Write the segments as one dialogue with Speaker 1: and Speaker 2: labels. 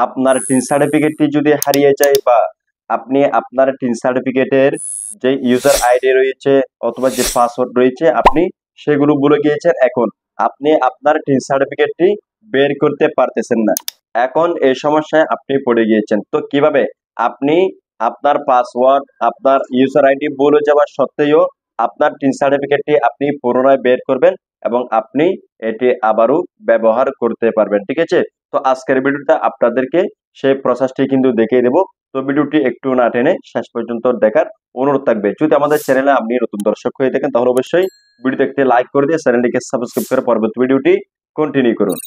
Speaker 1: আপনার টিন সার্টিফিকেটটি যদি হারিয়ে যায় বা আপনি আপনার টিন সার্টিফিকেটের যে ইউজার আইডি রয়েছে অথবা যে পাসওয়ার্ড রয়েছে আপনি সেগুলো ভুলে গিয়েছেন, এখন আপনি আপনার টিন সার্টিফিকেটটি বের করতে পারতেছেন না। এখন এই সমস্যায় আপনি পড়ে গিয়েছেন, তো কিভাবে আপনি আপনার পাসওয়ার্ড আপনার ইউজার আইডি ভুলে যাওয়া সত্ত্বেও আপনার টিন সার্টিফিকেটটি আপনি পুনরায় বের করবেন এবং আপনি এটি আবারও ব্যবহার করতে পারবেন, ঠিক আছে? তো আজকের ভিডিওটা আপনাদেরকে সেই প্রসেসটি কিন্তু দেখিয়ে দেবো। তো ভিডিওটি একটু না টেনে শেষ পর্যন্ত দেখার অনুরোধ থাকবে। যদি আমাদের চ্যানেলে আপনি নতুন দর্শক হয়ে থাকেন তাহলে অবশ্যই ভিডিওতে একটি লাইক করে দিয়ে চ্যানেলটিকে সাবস্ক্রাইব করে পরবর্তী ভিডিওটি কন্টিনিউ করুন।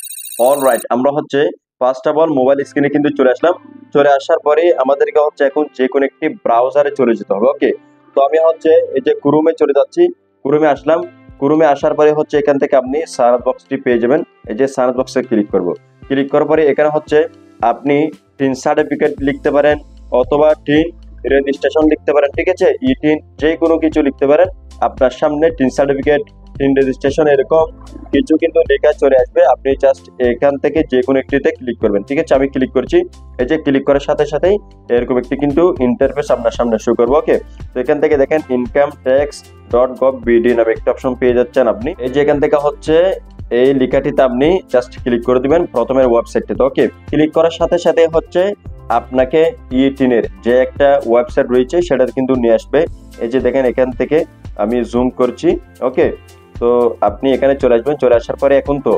Speaker 1: অলরাইট, আমরা হচ্ছে ফার্স্ট অফ অল মোবাইল স্ক্রিনে কিন্তু চলে আসলাম। চলে আসার পরে আমাদেরকে হচ্ছে এখন যে কোনো একটি ব্রাউজারে চলে যেতে হবে। ওকে, তো আমি হচ্ছে এই যে ক্রোমে চলে যাচ্ছি, ক্রোমে আসলাম। ক্রোমে আসার পরে হচ্ছে এখান থেকে আপনি সার্চ বক্সটি পেয়ে যাবেন। এই যে সার্চ বক্সে ক্লিক করব, ক্লিক করার পরে এখানে হচ্ছে আপনি টিন সার্টিফিকেট লিখতে পারেন অথবা টিন রেজিস্ট্রেশন লিখতে পারেন, ঠিক আছে? টিন যে কোনো কিছু লিখতে পারেন। আপনার সামনে টিন সার্টিফিকেট টিন রেজিস্ট্রেশন এরকম কিছু কিন্তু লেখা চলে আসবে, আপনি জাস্ট এখান থেকে যে কোনো একটিতে ক্লিক করবেন, ঠিক আছে? আমি ক্লিক করছি। এই যে ক্লিক করার সাথে সাথেই এরকম একটি কিন্তু ইন্টারফেস আপনার সামনে শো করবো। ওকে, তো এখান থেকে দেখেন ইনকাম ট্যাক্স .gov.bd নামে একটা অপশন পেয়ে যাচ্ছেন আপনি। এই যে এখান থেকে হচ্ছে এই লেখাটিতে আপনি জাস্ট ক্লিক করে দিবেন প্রথমের ওয়েবসাইটটিতে। ওকে, ক্লিক করার সাথে সাথে হচ্ছে আপনাকে টিনের যে একটা ওয়েবসাইট রয়েছে সেটা কিন্তু নিয়ে আসবে। এই যে দেখেন এখান থেকে আমি জুম করছি। ওকে, তো আপনি এখানে চলে আসবেন। চলে আসার পরে এখন তো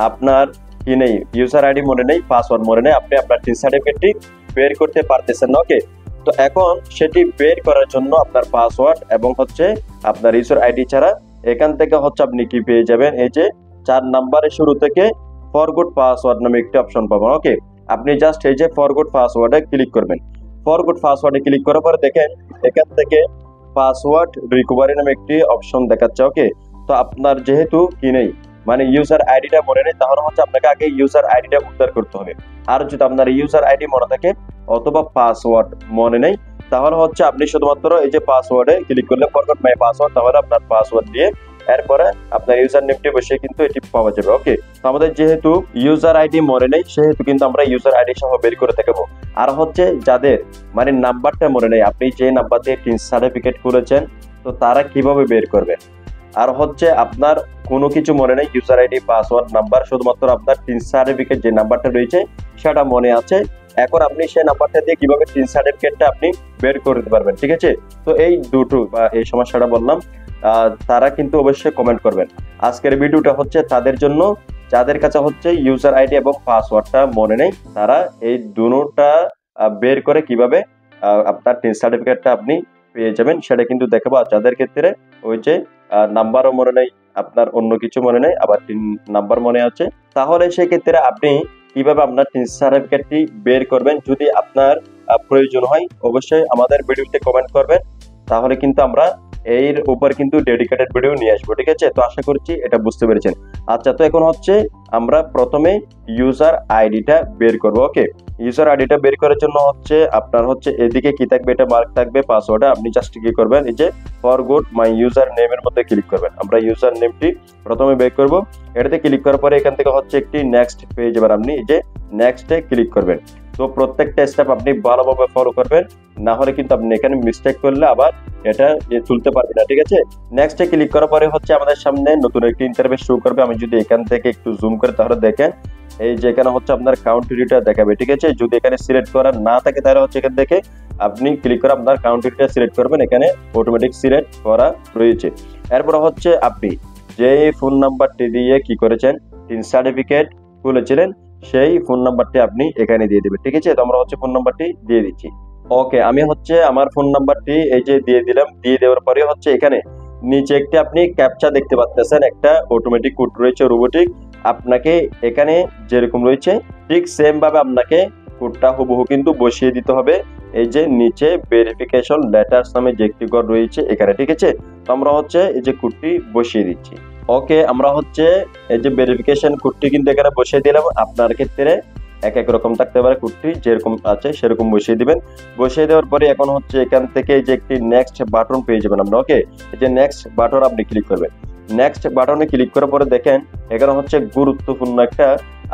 Speaker 1: আপনার কি নেই, ইউজার আইডি মনে নেই, পাসওয়ার্ড মনে নেই, আপনি আপনার টিন সার্টিফিকেটটি বের করতে পারতেছেন না। ওকে, তো এখন সেটি বের করার জন্য আপনার পাসওয়ার্ড এবং হচ্ছে আপনার ইউজার আইডি ছাড়া এখান থেকে হচ্ছে আপনি কি পেয়ে যাবেন, এই যে 4 নাম্বারের শুরু থেকে ফরগট পাসওয়ার্ড নামে একটি অপশন পাবেন। ওকে, আপনি জাস্ট এই যে ফরগট পাসওয়ার্ডে ক্লিক করবেন। ফরগট পাসওয়ার্ডে ক্লিক করার পরে দেখেন এখান থেকে পাসওয়ার্ড রিকভারি নামে একটি অপশন দেখাচ্ছে। ওকে, তো আপনার যেহেতু কি নেই, মানে ইউজার আইডিটা মনে নেই, তাহলে হচ্ছে আপনাকে আগে ইউজার আইডিটা উদ্ধার করতে হবে। আর যদি আপনার ইউজার আইডি মনে থাকে অথবা পাসওয়ার্ড মনে নেই, তাহলে হচ্ছে আপনি শুধুমাত্র এই যে পাসওয়ার্ডে ক্লিক করলে ফরগট মাই পাসওয়ার্ড, তাহলে আপনার পাসওয়ার্ড দিয়ে এরপরে আপনার ইউজার নেমটি বসে কিন্তু এটি পাওয়া যাবে। ওকে, তো আমাদের যেহেতু ইউজার আইডি মনে নেই সেহেতু কিন্তু আমরা ইউজার আইডি সহ বের করে দেখাবো। আর হচ্ছে যাদের মানে নাম্বারটা মনে নেই, আপনি যে নাম্বার দিয়ে টিন সার্টিফিকেট করেছেন, তো তারা কিভাবে বের করবেন? আর হচ্ছে আপনার কোনো কিছু মনে নেই, ইউজার আইডি পাসওয়ার্ড নাম্বার, শুধুমাত্র আপনার টিন সার্টিফিকেট যে নাম্বারটা রয়েছে সেটা মনে আছে। এখন আপনি সেই নাম্বারটা দিয়ে কিভাবে টিন সার্টিফিকেটটা আপনি বের করতে পারবেন, ঠিক আছে? তো এই দুটো বা এই সমস্যাটা বললাম, তারা কিন্তু অবশ্যই কমেন্ট করবেন। আজকের ভিডিওটা হচ্ছে তাদের জন্য যাদের কাছে হচ্ছে ইউজার আইডি এবং পাসওয়ার্ডটা মনে নেই, তারা এই দুটোটা বের করে কিভাবে আপনার টিন সার্টিফিকেটটা আপনি পেয়ে যাবেন সেটা কিন্তু দেখাবো। আর যাদের ক্ষেত্রে ওই যে নাম্বারও মনে নেই, আপনার অন্য কিছু মনে নেই, আবার টিন নাম্বার মনে আছে, তাহলে সেই ক্ষেত্রে আপনি কিভাবে আপনার টিন সার্টিফিকেটটি বের করবেন যদি আপনার প্রয়োজন হয়, অবশ্যই আমাদের ভিডিওতে কমেন্ট করবেন, তাহলে কিন্তু আমরা এর উপর কিন্তু ডেডিকেটেড ভিডিও নিয়ে আসবো, ঠিক আছে? তো আশা করছি এটা বুঝতে পেরেছেন। আচ্ছা, তো এখন হচ্ছে আমরা প্রথমে ইউজার আইডিটা বের করব। ওকে, ইউজার আইডিটা বের করার জন্য হচ্ছে আপনার হচ্ছে এদিকে কি থাকবে, এটা মার্ক থাকবে পাসওয়ার্ডে, আপনি জাস্ট কি করবেন, এই যে ফরগট মাই ইউজার নেমের মধ্যে ক্লিক করবেন। আমরা ইউজার নেমটি প্রথমে বের করব, এটাতে ক্লিক করার পরে এখান থেকে হচ্ছে একটি নেক্সট পেয়ে যাবেন, আপনি এই যে নেক্সটে ক্লিক করবেন। তো প্রত্যেকটা স্টেপ আপনি ভালোভাবে ফলো করবেন, না হলে কিন্তু আপনি এখানে মিস্টেক করলে আবার এটা তুলতে পারবেন না, ঠিক আছে? নেক্সটে ক্লিক করার পরে হচ্ছে আমাদের সামনে নতুন একটি ইন্টারফেস শো করবে। আমি যদি এখান থেকে একটু জুম করে তাহলে দেখেন এই যে এখানে হচ্ছে আপনার কাউন্ট্রিটা দেখাবে, ঠিক আছে? যদি এখানে সিলেক্ট করা না থাকে তাহলে হচ্ছে এখান থেকে আপনি ক্লিক করে আপনার কাউন্ট্রিটা সিলেক্ট করবেন, এখানে অটোমেটিক সিলেক্ট করা রয়েছে। এরপর হচ্ছে আপনি যে ফোন নাম্বারটি দিয়ে কি করেছেন টিন সার্টিফিকেট খুলেছিলেন সেই ফোন নাম্বারটি আপনি এখানে দিয়ে দেবেন, ঠিক আছে? তো আমরা হচ্ছে ফোন নাম্বারটি দিয়ে দিচ্ছি। ওকে, আমি হচ্ছে আমার ফোন নাম্বারটি এই যে দিয়ে দিলাম। দিয়ে দেওয়ার পরে হচ্ছে এখানে নিচে একটি আপনি ক্যাপচা দেখতে পাচ্ছেন, একটা অটোমেটিক কোড রয়েছে রোবোটিক, আপনাকে এখানে যেরকম রয়েছে ঠিক সেম ভাবে আপনাকে কোডটা হুবহু কিন্তু বসিয়ে দিতে হবে এই যে নিচে ভেরিফিকেশন লেটারস নামে যে একটি কোড রয়েছে এখানে, ঠিক আছে? তো আমরা হচ্ছে এই যে কোডটি বসিয়ে দিচ্ছি। ওকে, আমরা হচ্ছে এই যে ভেরিফিকেশন কোডটি কিন্তু এখানে বসিয়ে দিলাম। আপনার ক্ষেত্রে এক এক রকম থাকতে পারে, কোডটি যেরকম আছে সেরকম বসিয়ে দিবেন। বসিয়ে দেওয়ার পরে এখন হচ্ছে এখান থেকে যে একটি নেক্সট বাটন পেয়ে যাবেন আমরা। ওকে, এই যে নেক্সট বাটন আপনি ক্লিক করবেন। নেক্সট বাটনে ক্লিক করার পরে দেখেন এখানে হচ্ছে গুরুত্বপূর্ণ একটা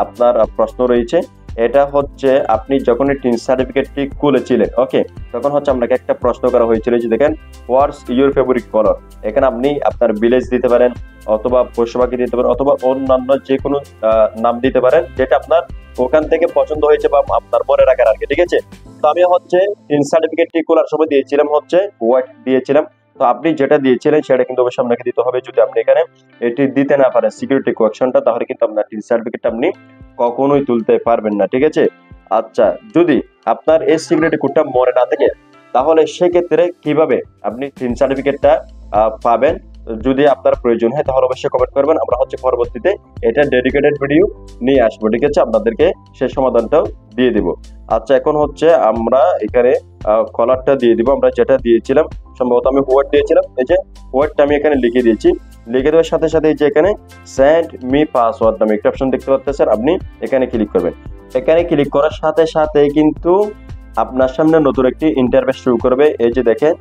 Speaker 1: আপনার প্রশ্ন রয়েছে। এটা হচ্ছে আপনি যখন এই টিন সার্টিফিকেটটি খুলেছিলেন, ওকে, তখন হচ্ছে আপনাকে একটা প্রশ্ন করা হয়েছিল যে দেখেন হোয়াটস ইউর ফেভারিট কালার। এখানে আপনি আপনার ভিলেজ দিতে পারেন, অথবা পশু পাখি দিতে পারেন, অথবা অন্যান্য যে কোনো নাম দিতে পারেন যেটা আপনার ওখান থেকে পছন্দ হয়েছে বা আপনার মনে রাখার আর কি, ঠিক আছে। তো আমি হচ্ছে টিন সার্টিফিকেটটি খোলার সময় দিয়েছিলাম হচ্ছে হোয়াইট দিয়েছিলাম। তো আপনি যেটা দিয়েছিলেন সেটা কিন্তু অবশ্যই আপনাকে দিতে হবে। যদি আপনি এখানে এটি দিতে না পারেন সিকিউরিটি কোয়েকশনটা, তাহলে কিন্তু আপনার টিন সার্টিফিকেট আপনি কখনোই তুলতে পারবেন না, ঠিক আছে। আচ্ছা, যদি আপনার এই সিকিউরিটি কোডটা মনে না থাকে, তাহলে সেক্ষেত্রে কিভাবে আপনি টিন সার্টিফিকেটটা পাবেন, যদি আপনার প্রয়োজন হয় তাহলে অবশ্যই কমেন্ট করবেন। আমরা হচ্ছে পরবর্তীতে এটা ডেডিকেটেড ভিডিও নিয়ে আসবো, ঠিক আছে, আপনাদেরকে সেই সমাধানটাও দিয়ে দিব। আচ্ছা, এখন হচ্ছে আমরা এখানে কলারটা দিয়ে দিব। আমরা যেটা দিয়েছিলাম, সম্ভবত আমি ওয়ার্ড দিয়েছিলাম, এই যে ওয়ার্ডটা আমি এখানে লিখে দিয়েছি। লিখে দেওয়ার সাথে সাথে এই যে এখানে সেন্ড মি পাসওয়ার্ড নামে একটা অপশন দেখতে পাচ্ছেন, আপনি এখানে ক্লিক করবেন। এখানে ক্লিক করার সাথে সাথে কিন্তু আপনার সামনে নতুন একটি ইন্টারফেস শুরু করবে। এই যে দেখেন,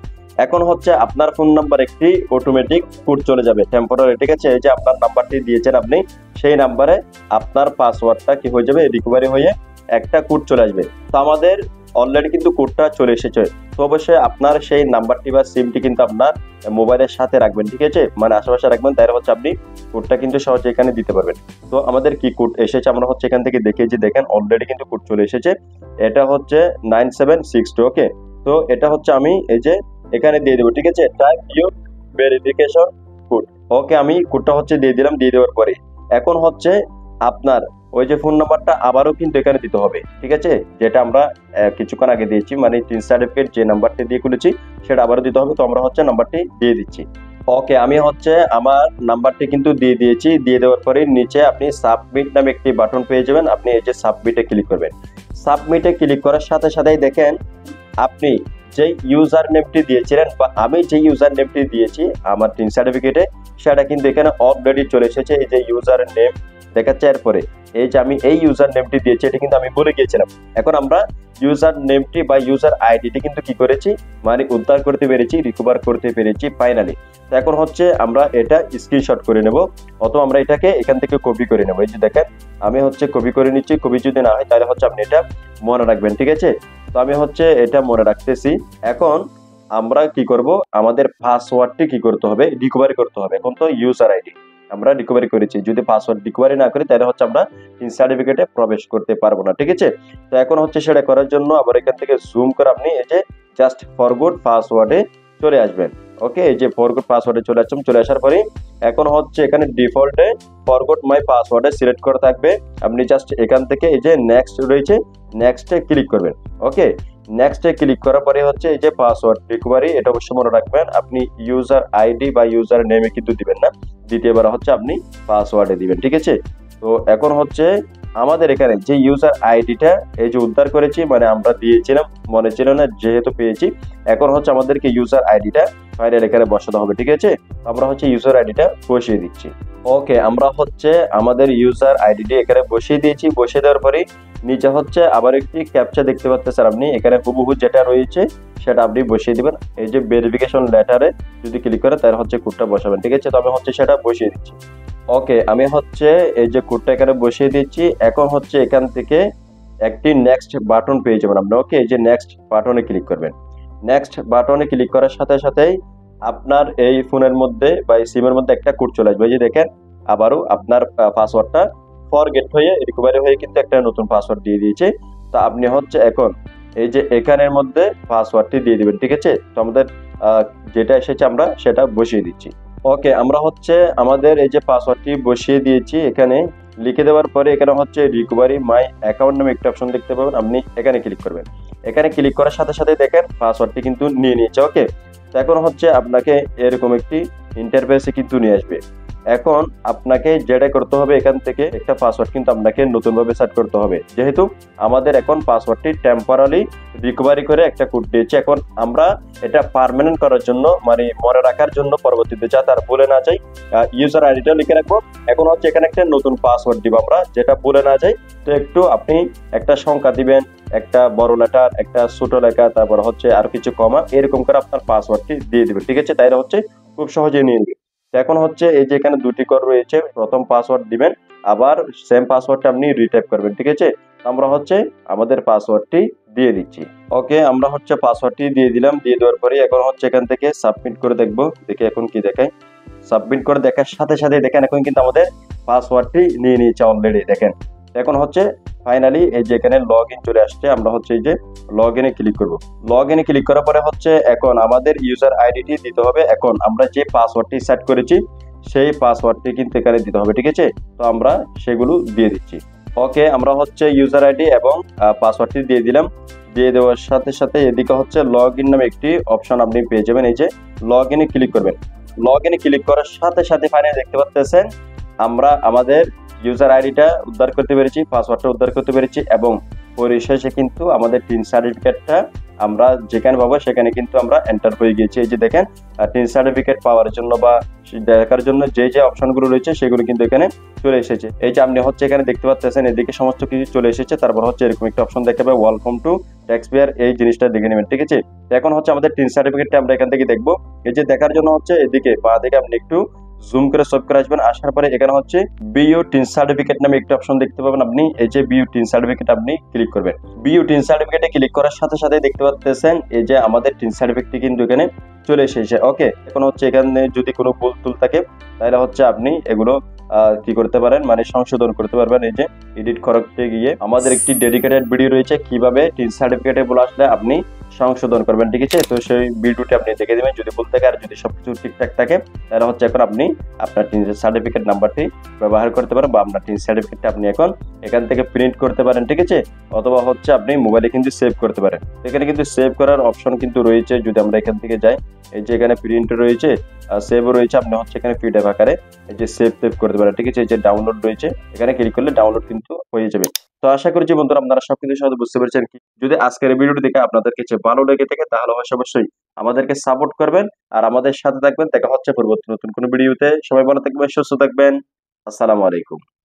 Speaker 1: এখন হচ্ছে আপনার ফোন নাম্বার একটি অটোমেটিক কোড চলে যাবে টেম্পোরারি, ঠিক আছে। এই যে আপনার নাম্বারটি দিয়েছেন আপনি, সেই নাম্বারে আপনার পাসওয়ার্ডটা কি হয়ে যাবে, রিকভারি হয়ে একটা কোড চলে আসবে। তো আমাদের অলরেডি কিন্তু কোডটা চলে এসেছে। তো অবশ্যই আপনার সেই নাম্বারটি বা সিমটি কিন্তু আপনার মোবাইলের সাথে রাখবেন, ঠিক আছে, মানে আশেপাশে রাখবেন, তাহলে হচ্ছে আপনি কোডটা কিন্তু সহজে এখানে দিতে পারবেন। তো আমাদের কি কোড এসেছে আমরা হচ্ছে এখান থেকে দেখে যে দেখেন অলরেডি কিন্তু কোড চলে এসেছে। এটা হচ্ছে 9762, ওকে। তো এটা হচ্ছে আমি এই যে এখানে দিয়ে দেবো, ঠিক আছে, টাইপ ইউর ভেরিফিকেশন কোড। ওকে, আমি কোডটা হচ্ছে দিয়ে দিলাম। দিয়ে দেওয়ার পরে এখন হচ্ছে আপনার ওই যে ফোন নাম্বারটা আবারও কিন্তু এখানে দিতে হবে, ঠিক আছে, যেটা আমরা কিছুক্ষণ আগে দিয়েছি, মানে টিন সার্টিফিকেট যে নাম্বারটি দিয়ে খুলেছি সেটা আবারও দিতে হবে। তো আমরা হচ্ছে নাম্বারটি দিয়ে দিচ্ছি। ওকে, আমি হচ্ছে আমার নাম্বারটি কিন্তু দিয়ে দিয়েছি। দিয়ে দেওয়ার পরে নিচে আপনি সাবমিট নামে একটি বাটন পেয়ে যাবেন। আপনি এই যে সাবমিটে ক্লিক করবেন। সাবমিটে ক্লিক করার সাথে সাথেই দেখেন আপনি যে ইউজার নেমটি দিয়েছিলেন বা আমি যে ইউজার নেমটি দিয়েছি আমার টিন সার্টিফিকেটে, সেটা কিন্তু এখানে অলরেডি চলে এসেছে। এই যে ইউজার নেম দেখাচ্ছে, এরপরে এই যে আমি এই ইউজার নেমটি দিয়েছি, এটা কিন্তু আমি ভুলে গিয়েছিলাম। এখন আমরা ইউজার নেমটি বা ইউজার আইডিটি কিন্তু কি করেছি, মানে উদ্ধার করতে পেরেছি, রিকভার করতে পেরেছি ফাইনালি। তো এখন হচ্ছে আমরা এটা স্ক্রিনশট করে নেব, অথবা আমরা এটাকে এখান থেকে কপি করে নেব। এই যে দেখেন আমি হচ্ছে কপি করে নিচ্ছি। কপি যদি না হয় তাহলে হচ্ছে আপনি এটা মনে রাখবেন, ঠিক আছে। তো আমি হচ্ছে এটা মনে রাখতেছি। এখন আমরা কি করব, আমাদের পাসওয়ার্ডটি কি করতে হবে, রিকভারি করতে হবে। এখন তো ইউজার আইডি আমরা রিকভারি করেছি, যদি পাসওয়ার্ড রিকভারি না করি তাহলে হচ্ছে আমরা টিন সার্টিফিকেটে প্রবেশ করতে পারবো না, ঠিক আছে। তো এখন হচ্ছে সেটা করার জন্য আবার এখান থেকে জুম করে আপনি এই যে জাস্ট ফরগট পাসওয়ার্ডে চলে আসবেন। ওকে, এই যে ফরগট পাসওয়ার্ডে চলে আসলাম। চলে আসার পরে এখন হচ্ছে এখানে ডিফল্টে ফরগট মাই পাসওয়ার্ডে সিলেক্ট করা থাকবে। আপনি জাস্ট এখান থেকে এই যে নেক্সট রয়েছে, নেক্সটে ক্লিক করবেন। ওকে, নেক্সটে ক্লিক করার পরে হচ্ছে এই যে পাসওয়ার্ড রিকভারি, এটা অবশ্যই মনে রাখবেন। আপনি ইউজার আইডি বা ইউজার নেমে কিন্তু দিবেন না, দ্বিতীয়বার হচ্ছে আপনি পাসওয়ার্ডে দিবেন, ঠিক আছে। তো এখন হচ্ছে আমাদের এখানে যে ইউজার আইডিটা এই যে উদ্ধার করেছি, মানে আমরা দিয়েছিলাম, মনে ছিল না, যেহেতু পেয়েছি, এখন হচ্ছে আমাদেরকে ইউজার আইডিটা ফাইনাল এখানে বসাতে হবে, ঠিক আছে। আমরা হচ্ছে ইউজার আইডিটা বসিয়ে দিচ্ছি। ওকে, আমরা হচ্ছে আমাদের ইউজার আইডিটি এখানে বসিয়ে দিয়েছি। বসিয়ে দেওয়ার পরে নিচে হচ্ছে আবার একটি ক্যাপচা দেখতে পাচ্ছেন আপনি, এখানে হুবহু যেটা রয়েছে সেটা আপনি বসিয়ে দিবেন। এই যে ভেরিফিকেশন লেটারে যদি ক্লিক করে তাহলে হচ্ছে কোডটা বসাবেন, ঠিক আছে। তো আমি হচ্ছে সেটা বসিয়ে দিচ্ছি। ওকে, আমি হচ্ছে এই যে কোডটা এখানে বসিয়ে দিচ্ছি। এখন হচ্ছে এখান থেকে একটি নেক্সট বাটন পেয়ে যাবেন আপনি। ওকে, এই যে নেক্সট বাটনে ক্লিক করবেন। নেক্সট বাটনে ক্লিক করার সাথে সাথেই আপনার এই ফোনের মধ্যে বা এই সিমের মধ্যে একটা কোড চলে আসবে। এই যে দেখেন আবারও আপনার পাসওয়ার্ডটা ফরগেট হয়ে রিকভারি হয়ে কিন্তু একটা নতুন পাসওয়ার্ড দিয়ে দিয়েছে। তো আপনি হচ্ছে এখন এই যে এখানের মধ্যে পাসওয়ার্ডটি দিয়ে দিবেন, ঠিক আছে। তো আমাদের যেটা এসেছে আমরা সেটা বসিয়ে দিচ্ছি। ওকে, আমরা হচ্ছে আমাদের এই যে পাসওয়ার্ডটি বসিয়ে দিয়েছি। এখানে লিখে দেওয়ার পরে এখানে হচ্ছে রিকভারি মাই অ্যাকাউন্ট নামে একটা অপশন দেখতে পাবেন, আপনি এখানে ক্লিক করবেন। এখানে ক্লিক করার সাথে সাথে দেখেন পাসওয়ার্ডটি কিন্তু নিয়ে নিয়েছে। ওকে, তো এখন হচ্ছে আপনাকে এরকম একটি ইন্টারফেসে কিন্তু নিয়ে আসবে। এখন আপনাকে যেটা করতে হবে, এখান থেকে একটা পাসওয়ার্ড কিন্তু আপনাকে নতুনভাবে সেট করতে হবে, যেহেতু আমাদের এখন পাসওয়ার্ডটি টেম্পোরারি রিকভারি করে একটা কোড দিয়েছে। এখন আমরা এটা পার্মানেন্ট করার জন্য, মানে মনে রাখার জন্য, পরবর্তীতে যাতে আর ভুলে না যাই, ইউজার আইডিটা লিখে রাখবো। এখন হচ্ছে এখানে একটা নতুন পাসওয়ার্ড দিব আমরা, যেটা ভুলে না যাই। তো একটু আপনি একটা সংখ্যা দিবেন, একটা বড় লেটার, একটা ছোট লেখা, তারপর হচ্ছে আর কিছু কমা, এরকম করে আপনার পাসওয়ার্ডটি দিয়ে দিবেন, ঠিক আছে। তাইলে হচ্ছে খুব সহজে নিয়ে নেবে। এখন হচ্ছে এই যে এখানে দুটি কর রয়েছে, প্রথম পাসওয়ার্ড দিবেন, আবার সেম পাসওয়ার্ডটা আপনি রিটাইপ করবেন, ঠিক আছে। আমরা হচ্ছে আমাদের পাসওয়ার্ডটি দিয়ে দিচ্ছি। ওকে, আমরা হচ্ছে পাসওয়ার্ডটি দিয়ে দিলাম। দিয়ে দেওয়ার পরে এখন হচ্ছে এখান থেকে সাবমিট করে দেখবো, দেখি এখন কি দেখায়। সাবমিট করে দেখার সাথে সাথে দেখেন এখন কিন্তু আমাদের পাসওয়ার্ডটি নিয়ে নিয়েছে অলরেডি। দেখেন এখন হচ্ছে ফাইনালি এই যে এখানে লগ ইন চলে আসছে। আমরা হচ্ছে এই যে লগ ইনে ক্লিক করব। লগ ইনে ক্লিক করার পরে হচ্ছে এখন আমাদের ইউজার আইডিটি দিতে হবে। এখন আমরা যে পাসওয়ার্ডটি সেট করেছি সেই পাসওয়ার্ডটি কিন্তু এখানে দিতে হবে, ঠিক আছে? তো আমরা সেগুলো দিয়ে দিচ্ছি। ওকে, আমরা হচ্ছে ইউজার আইডি এবং পাসওয়ার্ডটি দিয়ে দিলাম। দিয়ে দেওয়ার সাথে সাথে এদিকে হচ্ছে লগ ইন নামে একটি অপশন আপনি পেয়ে যাবেন। এই যে লগ ইনে ক্লিক করবেন। লগ ইনে ক্লিক করার সাথে সাথে ফাইনালি দেখতে পাচ্ছেন আমরা আমাদের ইউজার আইডিটা উদ্ধার করতে পেরেছি, পাসওয়ার্ডটা উদ্ধার করতে পেরেছি এবং পরিশেষে কিন্তু আমাদের টিন সার্টিফিকেটটা আমরা যেখানে পাবো সেখানে কিন্তু আমরা এন্টার হয়ে গিয়েছি। এই যে দেখেন টিন সার্টিফিকেট পাওয়ার জন্য বা দেখার জন্য যে যে অপশনগুলো রয়েছে সেগুলো কিন্তু এখানে চলে এসেছে। এই যে আপনি হচ্ছে এখানে দেখতে পাচ্ছেন এদিকে সমস্ত কিছু চলে এসেছে। তারপর হচ্ছে এরকম একটা অপশন দেখতে পাবে ওয়েলকাম টু ট্যাক্সপেয়ার, এই জিনিসটা দেখে নেবেন, ঠিক আছে? এখন হচ্ছে আমাদের টিন সার্টিফিকেটটা আমরা এখান থেকে দেখবো। এই যে দেখার জন্য হচ্ছে এদিকে বা দিকে আপনি একটু জুম করে সব করে আসবেন। আসার পরে এখানে হচ্ছে বিইউ টিন সার্টিফিকেট নামে একটা অপশন দেখতে পাবেন আপনি। এই যে বিইউ টিন সার্টিফিকেট আপনি ক্লিক করবেন। বিইউ টিন সার্টিফিকেটে ক্লিক করার সাথে সাথে দেখতে পাচ্ছেন এই যে আমাদের টিন সার্টিফিকেটটি কিন্তু এখানে চলে এসেছে। ওকে, এখন হচ্ছে এখানে যদি কোনো ভুল টুল থাকে তাহলে হচ্ছে আপনি এগুলো কি করতে পারেন, মানে সংশোধন করতে পারবেন। এই যে এডিট করতে গিয়ে আমাদের একটি ডেডিকেটেড ভিডিও রয়েছে কিভাবে টিন সার্টিফিকেটে ভুল আসলে আপনি সংশোধন করবেন, ঠিক আছে? তো সেই ভিডিওটি আপনি দেখে দিবেন যদি ভুল থাকে। আর যদি সবকিছু ঠিকঠাক থাকে তাহলে হচ্ছে এখন আপনি আপনার টিন সার্টিফিকেট নাম্বারটি ব্যবহার করতে পারেন বা আপনার টিন সার্টিফিকেটটা আপনি এখন এখান থেকে প্রিন্ট করতে পারেন, ঠিক আছে? অথবা হচ্ছে আপনি মোবাইলে কিন্তু সেভ করতে পারেন। এখানে কিন্তু সেভ করার অপশন কিন্তু রয়েছে। যদি আমরা এখান থেকে যাই, এই যে এখানে প্রিন্ট রয়েছে, সেভ রয়েছে, আপনি হচ্ছে এখানে পিডিএফ আকারে এই যে সেভ করতে পারেন, ঠিক আছে? এই যে ডাউনলোড রয়েছে, এখানে ক্লিক করলে ডাউনলোড কিন্তু হয়ে যাবে। তো আশা করছি বন্ধুরা আপনারা সবকিছু সহজে বুঝতে পেরেছেন। কি যদি আজকের এই ভিডিওটি দেখে আপনাদের কাছে ভালো লেগে থাকে তাহলে অবশ্যই আমাদেরকে সাপোর্ট করবেন আর আমাদের সাথে থাকবেন। দেখা হচ্ছে পরবর্তী নতুন কোনো ভিডিওতে। সবাই ভালো থাকবেন, সুস্থ থাকবেন। আসসালামু আলাইকুম।